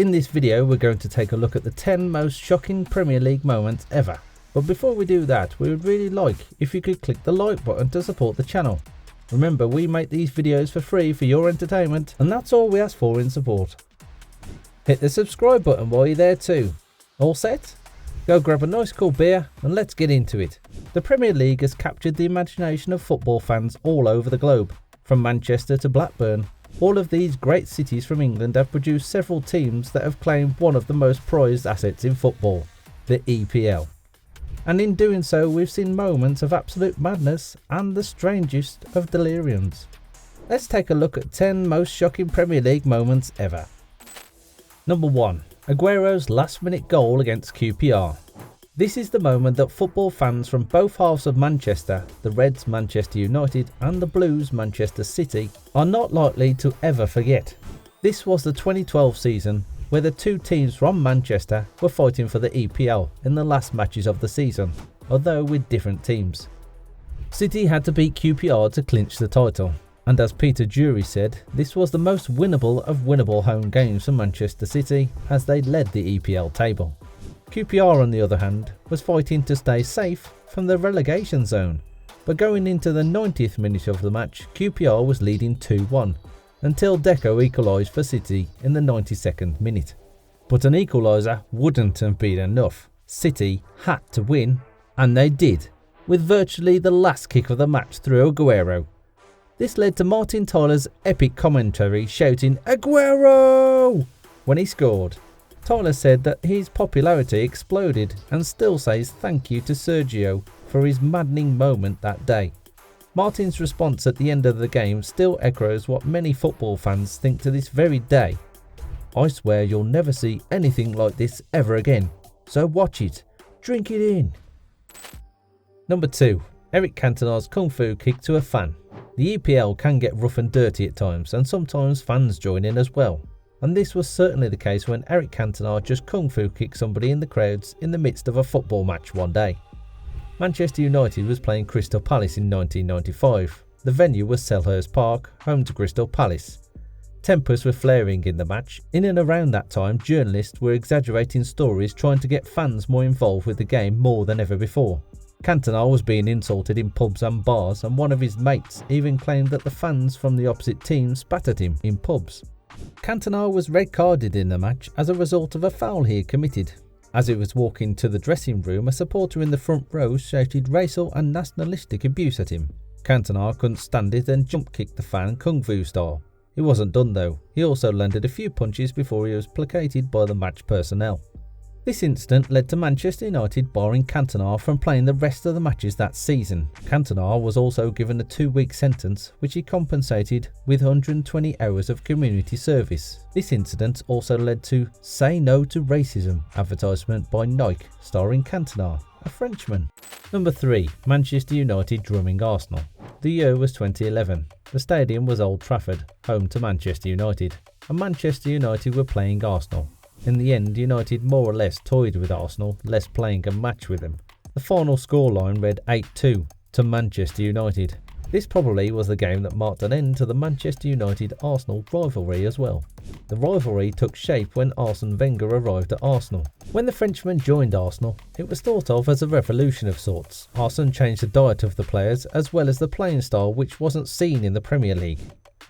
In this video we're going to take a look at the 10 most shocking Premier League moments ever. But before we do that, we would really like if you could click the like button to support the channel. Remember, we make these videos for free for your entertainment, and that's all we ask for in support. Hit the subscribe button while you're there too. All set? Go grab a nice cool beer and let's get into it. The Premier League has captured the imagination of football fans all over the globe. From Manchester to Blackburn, all of these great cities from England have produced several teams that have claimed one of the most prized assets in football, the EPL. And in doing so, we've seen moments of absolute madness and the strangest of deliriums. Let's take a look at 10 most shocking Premier League moments ever. Number 1. Aguero's last minute goal against QPR. This is the moment that football fans from both halves of Manchester, the Reds Manchester United and the Blues Manchester City, are not likely to ever forget. This was the 2012 season, where the two teams from Manchester were fighting for the EPL in the last matches of the season, although with different teams. City had to beat QPR to clinch the title, and as Peter Drury said, this was the most winnable of winnable home games for Manchester City as they led the EPL table. QPR, on the other hand, was fighting to stay safe from the relegation zone, but going into the 90th minute of the match, QPR was leading 2-1. Until Deco equalised for City in the 92nd minute. But an equaliser wouldn't have been enough. City had to win, and they did, with virtually the last kick of the match through Aguero. This led to Martin Tyler's epic commentary shouting "Aguero!" when he scored. Tyler said that his popularity exploded and still says thank you to Sergio for his maddening moment that day. Martin's response at the end of the game still echoes what many football fans think to this very day. "I swear you'll never see anything like this ever again, so watch it, drink it in." Number 2. Eric Cantona's Kung Fu kick to a fan. The EPL can get rough and dirty at times, and sometimes fans join in as well. And this was certainly the case when Eric Cantona just Kung Fu kicked somebody in the crowds in the midst of a football match one day. Manchester United was playing Crystal Palace in 1995. The venue was Selhurst Park, home to Crystal Palace. Tempers were flaring in the match. In and around that time, journalists were exaggerating stories trying to get fans more involved with the game more than ever before. Cantona was being insulted in pubs and bars, and one of his mates even claimed that the fans from the opposite team spat at him in pubs. Cantona was red carded in the match as a result of a foul he had committed. As he was walking to the dressing room, a supporter in the front row shouted racial and nationalistic abuse at him. Cantona couldn't stand it and jump kicked the fan Kung Fu style. He wasn't done though. He also landed a few punches before he was placated by the match personnel. This incident led to Manchester United barring Cantona from playing the rest of the matches that season. Cantona was also given a 2-week sentence, which he compensated with 120 hours of community service. This incident also led to "Say No to Racism" advertisement by Nike starring Cantona, a Frenchman. Number 3. Manchester United drumming Arsenal. The year was 2011. The stadium was Old Trafford, home to Manchester United, and Manchester United were playing Arsenal. In the end, United more or less toyed with Arsenal, less playing a match with them. The final scoreline read 8-2 to Manchester United. This probably was the game that marked an end to the Manchester United-Arsenal rivalry as well. The rivalry took shape when Arsene Wenger arrived at Arsenal. When the Frenchman joined Arsenal, it was thought of as a revolution of sorts. Arsene changed the diet of the players as well as the playing style, which wasn't seen in the Premier League.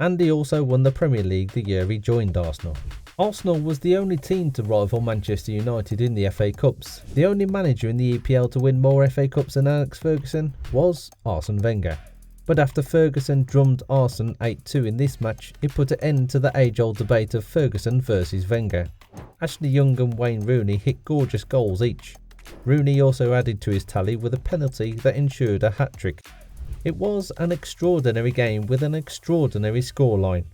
And he also won the Premier League the year he joined Arsenal. Arsenal was the only team to rival Manchester United in the FA Cups. The only manager in the EPL to win more FA Cups than Alex Ferguson was Arsene Wenger. But after Ferguson drummed Arsene 8-2 in this match, it put an end to the age-old debate of Ferguson versus Wenger. Ashley Young and Wayne Rooney hit gorgeous goals each. Rooney also added to his tally with a penalty that ensured a hat-trick. It was an extraordinary game with an extraordinary scoreline.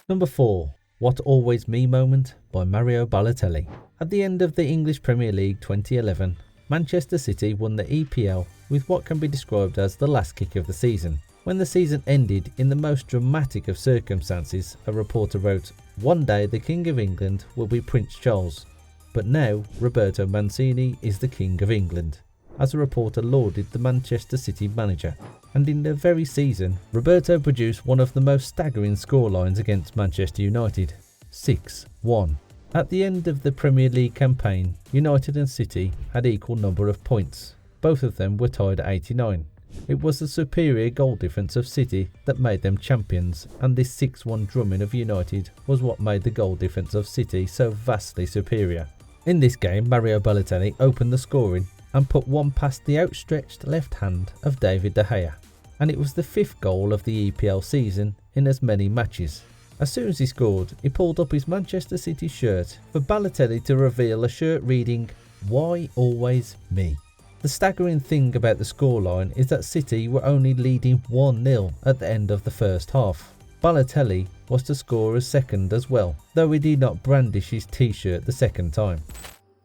Number 4. What Always Me Moment by Mario Balotelli. At the end of the English Premier League 2011, Manchester City won the EPL with what can be described as the last kick of the season. When the season ended in the most dramatic of circumstances, a reporter wrote, "One day the King of England will be Prince Charles, but now Roberto Mancini is the King of England," as a reporter lauded the Manchester City manager. And in the very season, Roberto produced one of the most staggering scorelines against Manchester United, 6-1. At the end of the Premier League campaign, United and City had equal number of points. Both of them were tied at 89. It was the superior goal difference of City that made them champions, and this 6-1 drumming of United was what made the goal difference of City so vastly superior. In this game, Mario Balotelli opened the scoring and put one past the outstretched left hand of David De Gea, and it was the 5th goal of the EPL season in as many matches. As soon as he scored, he pulled up his Manchester City shirt for Balotelli to reveal a shirt reading, "Why always me?" The staggering thing about the scoreline is that City were only leading 1-0 at the end of the first half. Balotelli was to score as second as well, though he did not brandish his t-shirt the second time.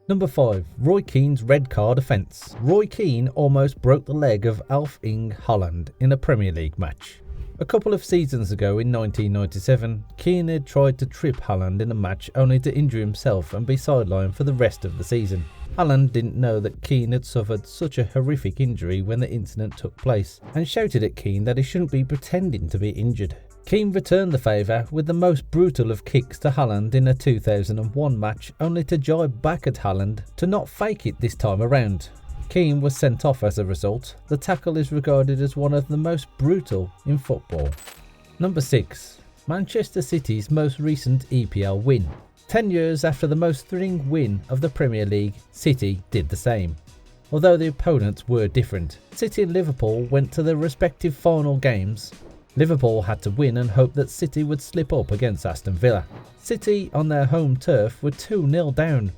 Number 5. Roy Keane's red card offence. Roy Keane almost broke the leg of Erling Haaland in a Premier League match. A couple of seasons ago in 1997, Keane had tried to trip Haaland in a match only to injure himself and be sidelined for the rest of the season. Haaland didn't know that Keane had suffered such a horrific injury when the incident took place and shouted at Keane that he shouldn't be pretending to be injured. Keane returned the favour with the most brutal of kicks to Haaland in a 2001 match, only to jibe back at Haaland to not fake it this time around. Keane was sent off as a result. The tackle is regarded as one of the most brutal in football. Number 6. Manchester City's most recent EPL win. 10 years after the most thrilling win of the Premier League, City did the same. Although the opponents were different, City and Liverpool went to their respective final games. Liverpool had to win and hope that City would slip up against Aston Villa. City on their home turf were 2-0 down,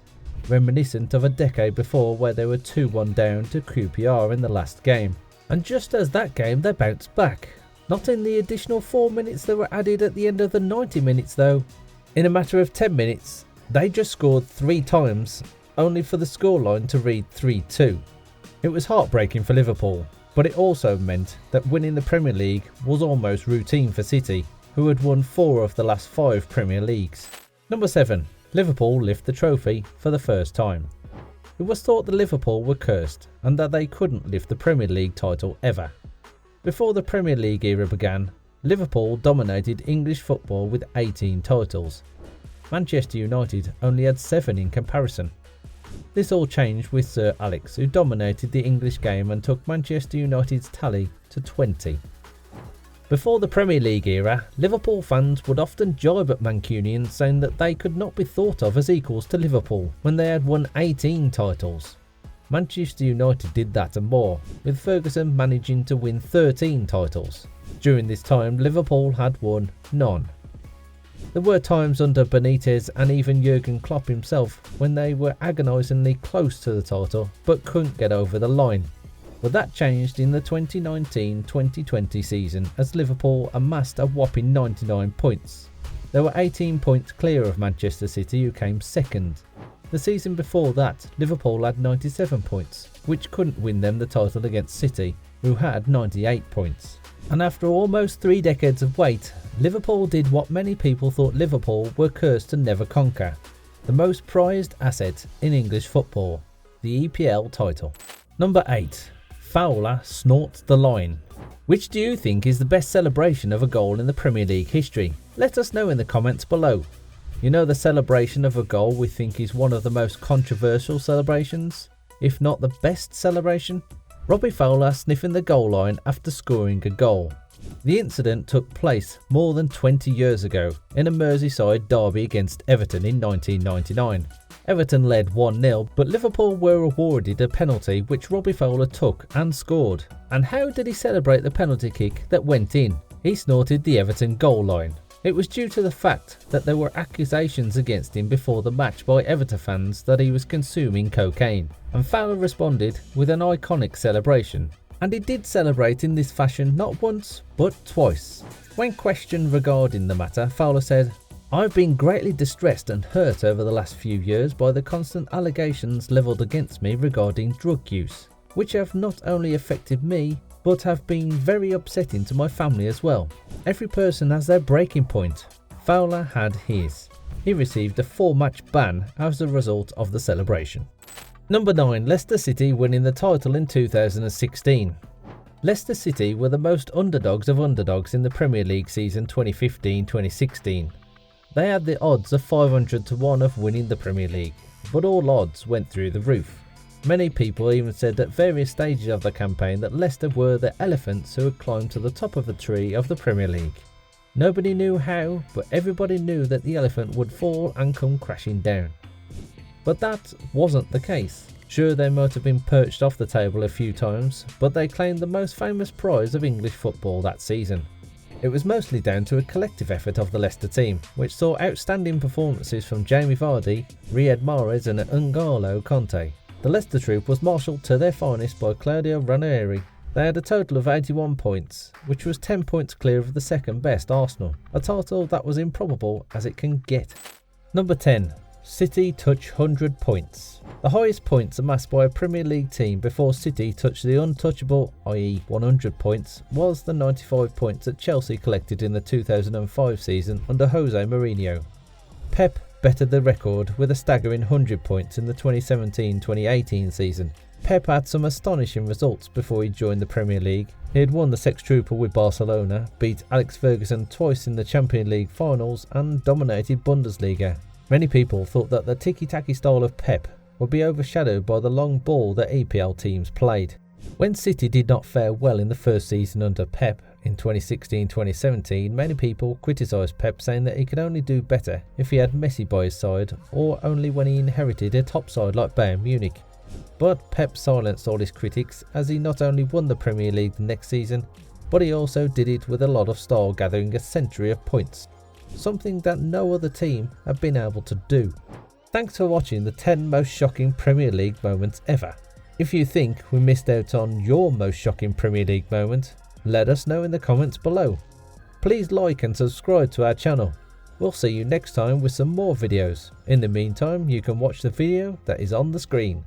reminiscent of a decade before where they were 2-1 down to QPR in the last game. And just as that game, they bounced back. Not in the additional 4 minutes that were added at the end of the 90 minutes though. In a matter of 10 minutes, they just scored 3 times, only for the scoreline to read 3-2. It was heartbreaking for Liverpool, but it also meant that winning the Premier League was almost routine for City, who had won 4 of the last 5 Premier Leagues. Number 7. Liverpool lift the trophy for the first time. It was thought that Liverpool were cursed and that they couldn't lift the Premier League title ever. Before the Premier League era began, Liverpool dominated English football with 18 titles. Manchester United only had 7 in comparison. This all changed with Sir Alex, who dominated the English game and took Manchester United's tally to 20. Before the Premier League era, Liverpool fans would often jibe at Mancunians, saying that they could not be thought of as equals to Liverpool when they had won 18 titles. Manchester United did that and more, with Ferguson managing to win 13 titles. During this time, Liverpool had won none. There were times under Benitez and even Jurgen Klopp himself when they were agonisingly close to the title but couldn't get over the line. But that changed in the 2019-2020 season as Liverpool amassed a whopping 99 points. They were 18 points clear of Manchester City, who came second. The season before that, Liverpool had 97 points, which couldn't win them the title against City, who had 98 points. And after almost 3 decades of wait, Liverpool did what many people thought Liverpool were cursed to never conquer: the most prized asset in English football, the EPL title. Number 8. Fowler snorts the line. Which do you think is the best celebration of a goal in the Premier League history? Let us know in the comments below. You know, the celebration of a goal we think is one of the most controversial celebrations, if not the best celebration? Robbie Fowler sniffing the goal line after scoring a goal. The incident took place more than 20 years ago in a Merseyside derby against Everton in 1999. Everton led 1-0, but Liverpool were awarded a penalty which Robbie Fowler took and scored. And how did he celebrate the penalty kick that went in? He snorted the Everton goal line. It was due to the fact that there were accusations against him before the match by Everton fans that he was consuming cocaine, and Fowler responded with an iconic celebration. And he did celebrate in this fashion not once, but twice. When questioned regarding the matter, Fowler said, "I've been greatly distressed and hurt over the last few years by the constant allegations levelled against me regarding drug use, which have not only affected me, but have been very upsetting to my family as well. Every person has their breaking point. Fowler had his. He received a 4-match ban as a result of the celebration." Number 9. Leicester City winning the title in 2016. Leicester City were the most underdogs of underdogs in the Premier League season 2015-2016. They had the odds of 500 to 1 of winning the Premier League, but all odds went through the roof. Many people even said at various stages of the campaign that Leicester were the elephants who had climbed to the top of the tree of the Premier League. Nobody knew how, but everybody knew that the elephant would fall and come crashing down. But that wasn't the case. Sure, they might have been perched off the table a few times, but they claimed the most famous prize of English football that season. It was mostly down to a collective effort of the Leicester team, which saw outstanding performances from Jamie Vardy, Riyad Mahrez and N'Golo Kanté. The Leicester troop was marshalled to their finest by Claudio Ranieri. They had a total of 81 points, which was 10 points clear of the second best Arsenal, a title that was improbable as it can get. Number 10. City touch 100 points. The highest points amassed by a Premier League team before City touched the untouchable, i.e. 100 points, was the 95 points that Chelsea collected in the 2005 season under Jose Mourinho. Pep bettered the record with a staggering 100 points in the 2017-2018 season. Pep had some astonishing results before he joined the Premier League. He had won the Sextuple with Barcelona, beat Alex Ferguson twice in the Champions League finals and dominated Bundesliga. Many people thought that the tiki-taki style of Pep would be overshadowed by the long ball that EPL teams played. When City did not fare well in the first season under Pep in 2016-2017, many people criticised Pep, saying that he could only do better if he had Messi by his side or only when he inherited a top side like Bayern Munich. But Pep silenced all his critics, as he not only won the Premier League the next season, but he also did it with a lot of style, gathering a century of points, something that no other team have been able to do. Thanks for watching the 10 most shocking Premier League moments ever. If you think we missed out on your most shocking Premier League moment, let us know in the comments below. Please like and subscribe to our channel. We'll see you next time with some more videos. In the meantime, you can watch the video that is on the screen.